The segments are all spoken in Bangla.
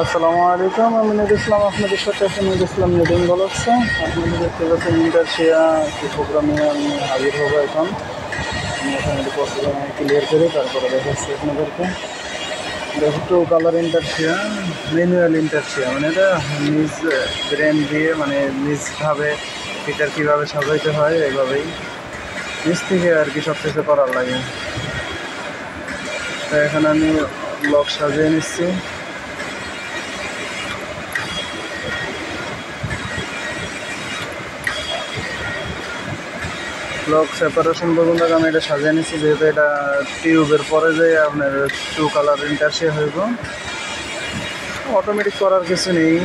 আসসালামু আলাইকুম, আমি নুর ইসলাম। আপনাদের সাথে আছে নুর ইসলাম নিডিং বলছে। আপনাদের দেখতে পাচ্ছেন ইন্টারশিয়া কি প্রোগ্রামে আমি হাজির হবো এখন। আমি এখানে প্রোগ্রামে ক্লিয়ার করি, তারপরে দেখাচ্ছি আপনাদেরকে। দেখো টু কালার ইন্টারশিয়া, ম্যানুয়াল ইন্টারশিয়া, মানে এটা নিজ ব্রেন দিয়ে, মানে নিজভাবে ফিটার কীভাবে সাজাইতে হয় এইভাবেই নিজ থেকে আর কি সব কিছু করার লাগে। তো এখানে আমি ব্লক সাজিয়ে নিচ্ছি। ব্লক সেপারেশন পর্যন্ত আমি এটা সাজিয়ে নিচ্ছি, যেহেতু এটা টিউবের পরে যে আপনার টু কালার ইন্টারশিয়া হইব। অটোমেটিক করার কিছু নেই।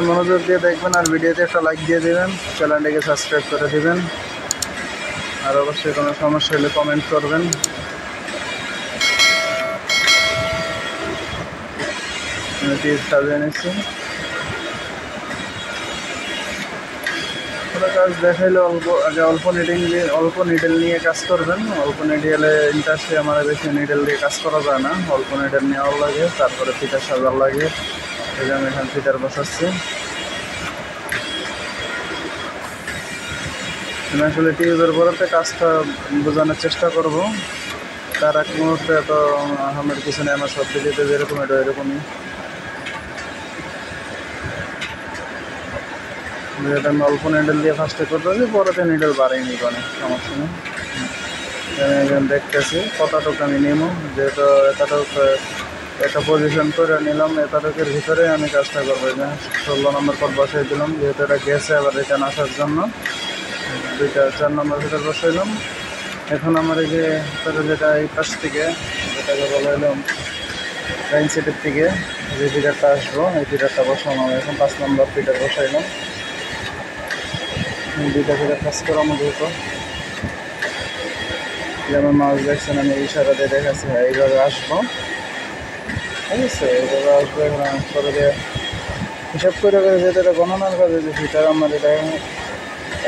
মনোযোগ দিয়ে দেখবেন আর ভিডিওতে একটা লাইক দিয়ে দেবেন, চ্যানেলটিকে সাবস্ক্রাইব করে দেবেন, আর অবশ্যই কোনো সমস্যা হলে কমেন্ট করবেন। টিউব সাজিয়ে নিচ্ছি। কাজ দেখাইলে আগে অল্প নিডেল নিয়ে কাজ করবেন। অল্প নিডেলে ইন্টারশিয়া আমার বেশি নিডেল দিয়ে কাজ করা যায় না, অল্প নিডেল নেওয়ার লাগে, তারপরে ফিটার সাজার লাগে। এই যে আমি এখানে ফিটার বসাচ্ছি। আমি আসলে টিউবের পরেতে কাজটা বোঝানোর চেষ্টা করব। তার এক মুহূর্তে এত আমার কিছু নেই, আমার সব ভিডিওতে যেরকম এটা এরকমই। যেটা আমি অল্প নিডেল দিয়ে ফার্স্টে করতে হবে, পরেতে নিডেল বাড়াইনি কোনো সমস্যা নেই। আমি এখন দেখতেছি কতটুকু আমি নেব, যেহেতু একটা পজিশন করে নিলাম, এতটুকুর ভিতরে আমি কাজটা করবো। যে 16 নম্বর পর বসাই দিলাম, যেহেতু এটা গেছে আবার রিটার্ন আসার জন্য। 4 নম্বর ভিতরে বসাইলাম। এখন আমার এই যে যেটা এই পাশ থেকে যেটাকে বলা হলাম লাইন সেটের থেকে যে ফিটারটা আসবো, এই ফিটারটা বসানো। এখন 5 নম্বর ফিটার বসাইলাম। 2টা ফিটার কাজ করানো যেহেতু, যেমন মাছ দেখছেন আমি ইশারা দিয়ে দেখাচ্ছি, হ্যাঁ এইভাবে আসবো, ঠিক আছে। এইভাবে আসবো। এখন করে দিয়ে হিসাব করে যেহেতু এটা গণনার কাজে যে ফিটার আমার এটা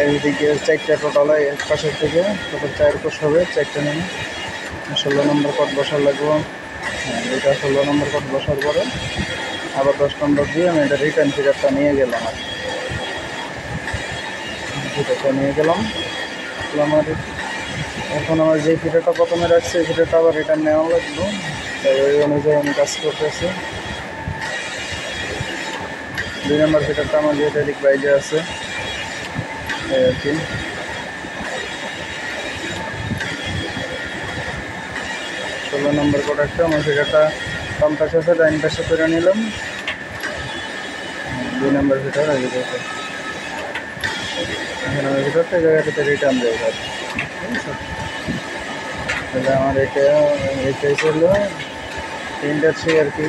এইদিকে 4টা টোটাল, এক পাশের থেকে টোটাল 4 কোষ হবে। 4টা নেমে 16 নম্বর কট বসার লাগবো। হ্যাঁ, এটা 16 নম্বর কট বসার পরে আবার 10 নম্বর দিয়ে আমি এটা রিটার্ন ফিটারটা নিয়ে গেলাম। আর ফিটারটা নিয়ে গেলাম। এখন আমার যে ফিটারটা প্রথমে রাখছি এই ফিটারটা আবার রিটার্ন নেওয়া লাগলো, তাই ওই অনুযায়ী আমি কাজ করতেছি। 2 নম্বর ফিটারটা আমার যেহেতু এদিক বাইরে আছে আর কি। 16 নম্বর প্রোডাক্টটা আমার ফিটারটা বাম পাশে আছে, ডাইন পাশে করে নিলাম। 2 নম্বর ফিটার আগে যেতে এখন আমি ফিটারটা জায়গাটাতে রিটার্ন দেবো, ঠিক আছে। তাহলে আমার এটাই ছিল ইন্টারশিয়া আর কি।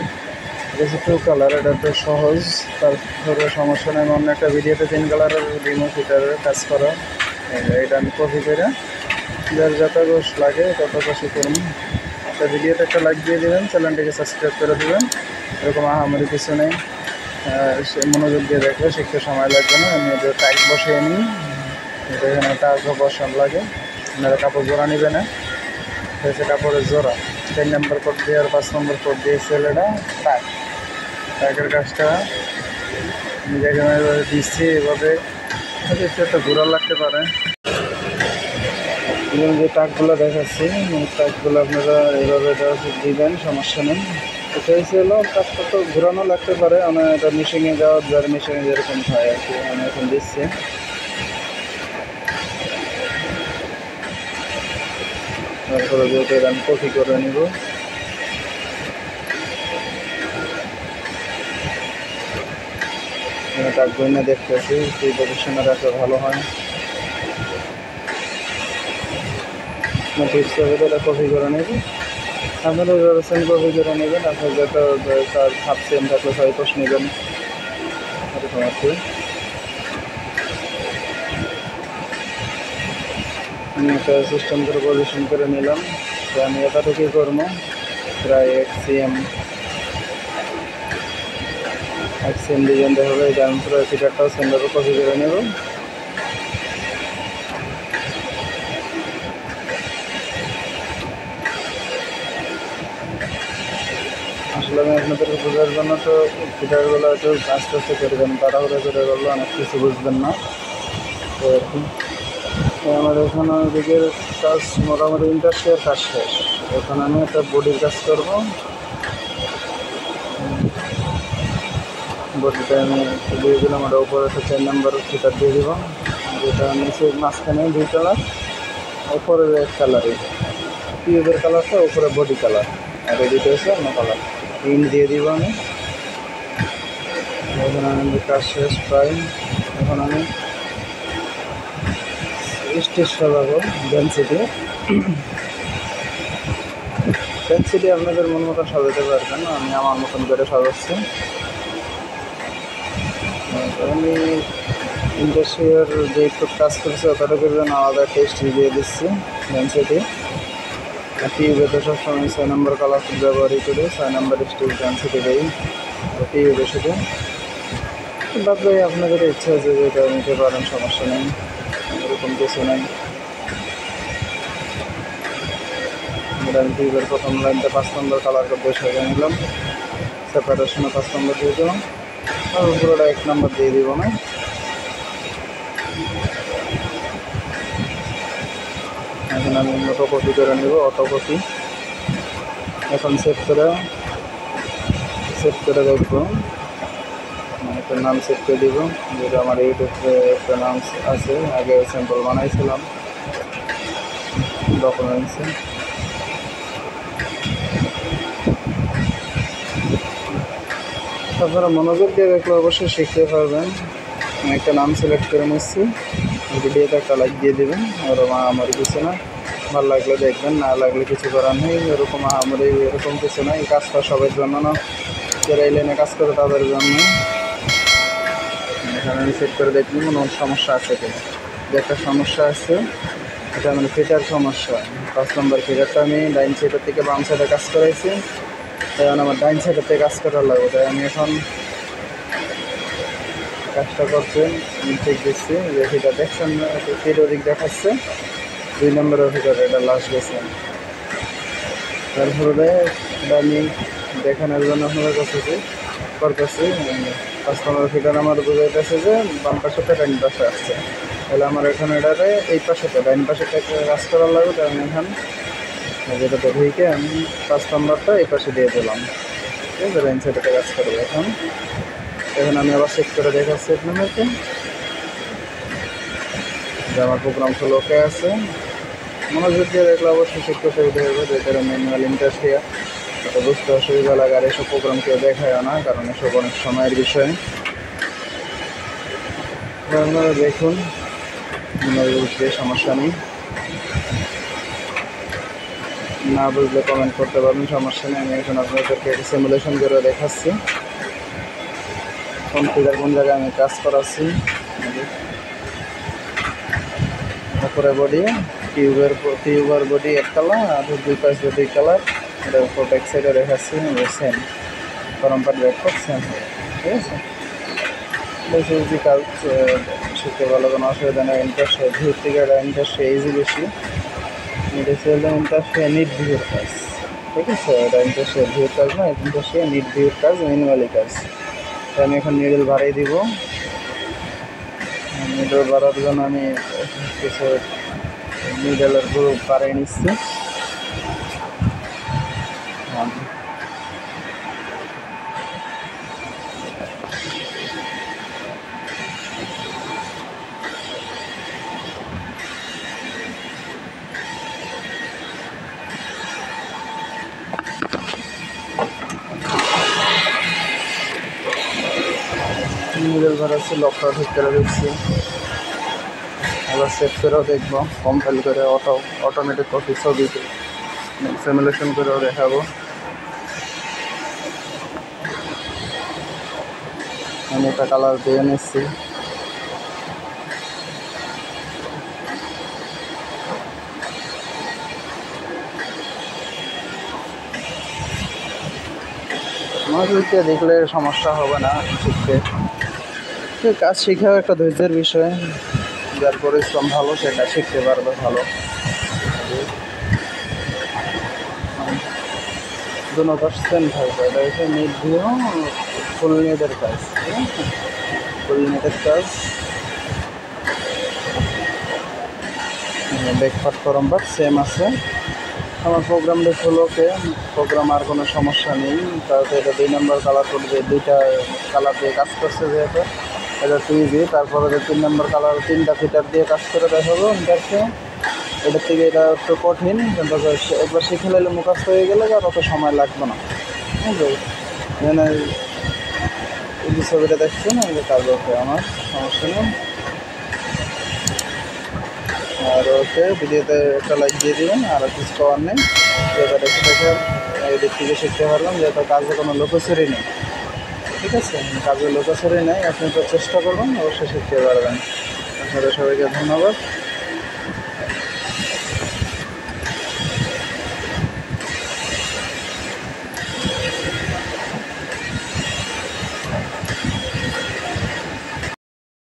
বেশি টু কালার, এটা তো সহজ, তারপরে সমস্যা নেই। অন্য একটা ভিডিওতে 3 কালারের রিমো ফিটারের কাজ করা, এটা আমি কপি করে যার যত গোশ লাগে তত গোশই করুন। একটা ভিডিওতে একটা লাইক দিয়ে দেবেন, চ্যানেলটিকে সাবস্ক্রাইব করে দেবেন। এরকম আহামরি কিছু নেই, সে মনোযোগ দিয়ে দেখবে, শিখতে সময় লাগবে না। আমি যে টাইট বসিয়ে নিই, এখানে টাক বসান লাগে। আপনারা কাপড় জোড়া নেবে না, হয়েছে কাপড়ের জোড়া। 4 নম্বর কোড দিয়ে আর 5 নম্বর কোড দিয়ে সেলেটা টাক, টাকের কাজটা আমি যেখানে দিচ্ছি এভাবে একটু একটা ঘোরা লাগতে পারে। যে টাকগুলো দেখাচ্ছি, টাকগুলো আপনারা এইভাবে দিবেন, সমস্যা নেই। এটা ছিল টাকটা তো ঘোরানো লাগতে পারে, আমি এটা মিশিংয়ে যাওয়ার যার মিশিংয়ে যেরকম হয় আর কি। আমি এখন দিচ্ছি। তারপরে যেহেতু আমি কপি করে নিব, টাক বইনা দেখতেছি সেই পজিশনে রাখলে ভালো হয়। টিপস হবে এটা কপি করে নেব, আপনারা এইভাবে সেম কপি করে নেবেন। আপনার যত তার হাফ সেম থাকলে 6 কোষ নেবেন, এরকম আর কি। আমি একটা সিস্টেম করে পজিশন করে নিলাম। তো আমি এতটুকুই করবো, প্রায় 1 cm এক সেম ডিজাইন দেখাবে। এটা আমি পুরো ফিটারটাও সেমভাবে কপি করে নেব। আসলে আমি আপনাদের বোঝার জন্য তো ফিটারগুলো একটু আস্তে আস্তে করে দেবেন, তাড়াহুড়ো করে করলে অনেক কিছু বুঝবেন না। তো আর কি আমার এখানে ওইদিকের কাজ মোটামুটি ইন্ডাস্ট্রিয়াল কাজ শেষ। এখন আমি একটা বডির কাজ করব। বডিটা আমি দিয়ে দিলাম, ওটা উপরে একটা 4 নাম্বার ফিটার দিয়ে দিব, যেটা নিচে মাঝখানে 2 কালার, উপরে রেড কালারই টিউবের কালারটা, উপরে বডি কালার, আর এদিকে হচ্ছে অন্য কালার প্রিন্ট দিয়ে দিব আমি। এখন আমি কাজ শেষ প্রায়। এখন আমি স্টিচ সাজাবো ডেনসিটি। ডেনসিটি আপনাদের মন মতন সাজাতে পারবেন, আমি আমার মতন করে সাজাচ্ছি। আমি ইন্ডাস্ট্রিয়ার যে একটু কাজ করছে ওটার জন্য আলাদা টেস্ট দিয়ে দিচ্ছি ডেনসিটি। আর টিউবে তো সবসময় 6 নম্বর কালার ব্যবহারই করি, 6 নম্বর স্টিচ ডেনসিটি দেই টিউবে শুধু। বাদ বাকি আপনাদের ইচ্ছা আছে যেটা নিতে পারেন, সমস্যা নেই, এরকম কিছু নেই। আমি টিউবের প্রথম লাইনটা 5 নম্বর কালার করে সাজিয়ে নিলাম, সেপারেশনে 5 নম্বর দিয়ে দিলাম, আর পুরোটা 1 নম্বর দিয়ে দিব না। এখন আমি অটো কপি করে নেব, অটো কপি। এখন সেভ করে দেখবো, একটা নাম সেভ করে দিব, যেটা আমার ইউটিউবে একটা নাম আছে, আগে স্যাম্পল বানাইছিলাম ডকুমেন্টসে। আপনারা মনোযোগ দিয়ে দেখলে অবশ্যই শিখতে পারবেন। আমি একটা নাম সিলেক্ট করে নিচ্ছি, ভিডিওতে একটা লাইক দিয়ে দেবেন। আর আমার কিছু না, ভালো লাগলে দেখবেন, না লাগলে কিছু করার নেই। এরকম কিছু না, এই কাজটা সবার জন্য না, যারা এই লাইনে কাজ করে তাদের জন্য। এখানে আমি সেট করে দেখুন কোনো সমস্যা আছে কিনা। যে একটা সমস্যা আছে, এটা মানে ফিটার সমস্যা। 5 নম্বর ফিটারটা আমি ডাইন সাইডের থেকে বাম সাইডে কাজ করাইছি, এখন আমার ডাইন সাইডের থেকে কাজ করা লাগবে। তাই আমি এখন কাজটা করছি, আমি ঠিক দিচ্ছি যে ফিটার দেখছেন ফিট ওদিক দেখাচ্ছে 2 নম্বরের ফিটার, এটা লাস্ট গেছে। তারপরে এটা আমি দেখানোর জন্য আপনাদের করতেছি 5 নম্বর ফিটার আমার বুঝাইতেছে যে বাম পাশেটা ডাইন পাশে আসছে, তাহলে আমার এখানে এটারে এই পাশেটা ডাইন পাশেটা কাজ করার লাগবে। তাই আমি এখন যেটাতে ঢুকে আমি 5 নম্বরটা এই পাশে দিয়ে দিলাম, ঠিক আছে, ডাইন সাইডে কাজ করবো। এখন আমি আবার চেক করে দেখাচ্ছি আপনাদেরকে যে আমার প্রোগ্রাম ফুল ওকে আছে। মনোযোগ দিয়ে দেখলে অবশ্যই শিখতে সুবিধা হবে, যেটা ম্যানুয়াল ইন্ডাস্ট্রিয়া, এটা বুঝতে অসুবিধা লাগে। আর এসব প্রোগ্রাম কেউ দেখায় না, কারণ এসব অনেক সময়ের বিষয়। আপনারা দেখুন, মনোযোগ দিয়ে, সমস্যা নেই। না বুঝলে কমেন্ট করতে পারবেন, সমস্যা নেই। আমি এখন আপনাদেরকে সিমুলেশন করে দেখাচ্ছি কোন ফিগার কোন জায়গায় আমি কাজ করাচ্ছি। উপরে বডি, টিউবার বডি 1 কালার, আর 2 পাশে 2 কালার, এটা উপর ব্যাক সাইডে দেখাচ্ছি সেম, ফরম্পার ব্যাকপার্ট সেম হবে, ঠিক আছে। বেশি ইজি কাজ শিখতে ভালো, কোনো অসুবিধা নেই। ইন্টারেস্ট ভিউর থেকে ইন্টারেস্ট ইজি বেশি, ইন্টারেস্ট নিট ভিউর কাজ, ঠিক আছে। এটা ইন্টারেস্ট ভিউর কাজ না, ইন্টারেস্ট নিট ভিউর কাজ, ম্যানুয়ালি কাজ। তো আমি এখন নিডল বাড়াই দিব। নিডল বাড়ার জন্য আমি কিছু নিডলের গ্রুপ বাড়াই নিচ্ছি। নিডল বাড়াচ্ছি, লকটা ঠিক করে দিচ্ছি। আবার সেট করেও দেখবো, কম্পাইল করে অটোমেটিক কপি ছবিতে সিমুলেশন করেও দেখাবো। আমি একটা কালার দিয়ে নিচ্ছি, আমাদেরকে দেখলে সমস্যা হবে না শিখতে। কাজ শেখাও একটা ধৈর্যের বিষয়, যার পরিশ্রম ভালো সে কাজ শিখতে পারবে ভালো। दोनों परसेंट है এটা হচ্ছে নেট দিয়েও ফুল নেটের কাজ, ঠিক আছে? ফুল নেটের কাজ ব্যাকপার্ট ফরমবার সেম আছে। আমার প্রোগ্রাম দেখল ওকে, প্রোগ্রাম আর কোনো সমস্যা নেই। তারপরে এটা 2 নম্বর কালার করবে, 2টা কালার দিয়ে কাজ করছে যেহেতু এটা 2B। তারপরে যে 3 নম্বর কালার 3টা ফিটার দিয়ে কাজ করে দেখাবো ইন্টারফে। এটার থেকে এটা একটু কঠিন, কিন্তু একবার শিখে নিলে মুখস্থ হয়ে গেলে আর অত সময় লাগবে না। এখানে এই যে ছবিটা দেখছেন আমাদের কাজ হচ্ছে, আমার সমস্যা নেই। আর ওকে ভিডিওতে একটা লাইক দিয়ে দিবেন, আর কিছু পাওয়ার নেই। যেটা দেখে দেখে এদিক থেকে শিখতে পারলাম, যেহেতু কাজে কোনো লোকচুরি নেই, ঠিক আছে? কাজে লোকচুরি নেই, আপনি তো চেষ্টা করবেন, অবশ্যই শিখতে পারবেন। আপনাদের সবাইকে ধন্যবাদ।